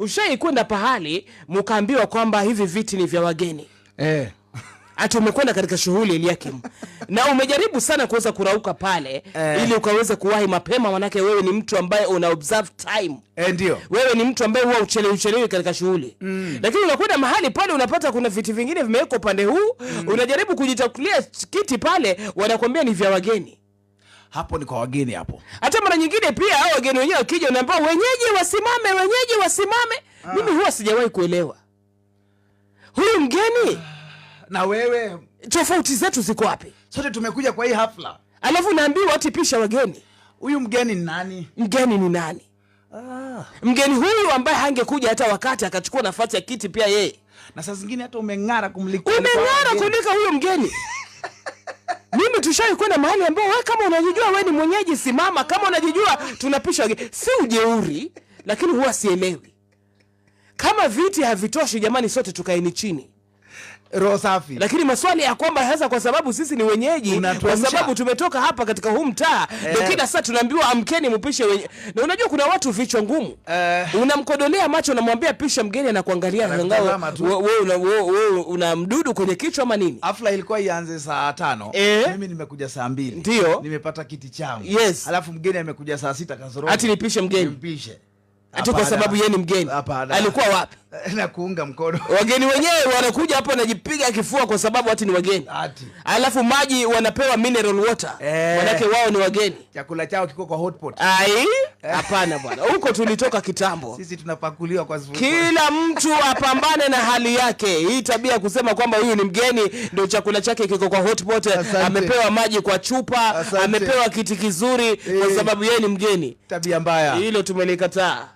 Ushai kwenda pahali mkaambiwa kwamba hivi viti ni vya wageni. Ati umekwenda katika shughuli Eliakim. Na umejaribu sana kuweza kurauka pale ili ukaweze kuwahi mapema, manake wewe ni mtu ambaye una observe time. Ndio. Wewe ni mtu ambaye huwa uchelewi katika shughuli. Lakini unakwenda mahali pale unapata kuna viti vingine vimewekwa upande huu, unajaribu kujitakulia kiti pale, wanakuambia ni vya wageni. Hapo ni kwa wageni hapo. Hata mara nyingine pia hao wageni wenyewe wakija unaambia wenyeji wasimame. Mimi huwa sijawahi kuelewa. Huyu mgeni na wewe, tofauti zetu ziko wapi? Sote tumekuja kwa hii hafla. Alafu naambiwa ati pisha wageni. Huyu mgeni ni nani? Mgeni ni nani? Mgeni huyu ambaye hangekuja hata wakati akachukua nafasi ya kiti pia yeye. Na saa zingine hata umeng'ara kumliko. Umeng'ara kuliko huyo mgeni. Mimi tushai kwenda mahali ambao wewe kama unajijua wewe ni mwenyeji simama, kama unajijua tunapisha wageni. Si ujeuri, lakini huwa sielewi. Kama viti havitoshi jamani, sote tukaeni chini. Roho safi. Lakini maswali ya kwamba sasa kwa sababu sisi ni wenyeji, kwa sababu tumetoka hapa katika huu mtaa, ndio kila saa tunaambiwa amkeni mpishe wenyeji. Na unajua kuna watu vichwa ngumu. Unamkodolea macho unamwambia pisha mgeni, anakuangalia wewe una mdudu kwenye kichwa ama nini? Hafla ilikuwa ianze saa 5. Mimi nimekuja saa 2. Ndio. Nimepata kiti changu. Yes. Alafu mgeni amekuja saa 6 kasoro. Ati nipishe mgeni. Nimpishe. Ati kwa sababu yeye ni mgeni. Alikuwa wapi? Na kuunga mkono. Wageni wenyewe wanakuja hapo wanajipiga kifua kwa sababu ati ni wageni. Alafu maji wanapewa mineral water. Manake wao ni wageni. Chakula chao kiko kwa hot pot. Hapana bwana. Huko tulitoka kitambo. Sisi tunapakuliwa kwa sufuria. Kila mtu apambane na hali yake. Hii tabia kusema kwamba huyu ni mgeni ndio chakula chake kiko kwa hot pot, amepewa maji kwa chupa, amepewa kiti kizuri kwa sababu yeye ni mgeni. Tabia mbaya. Hilo tumelikataa.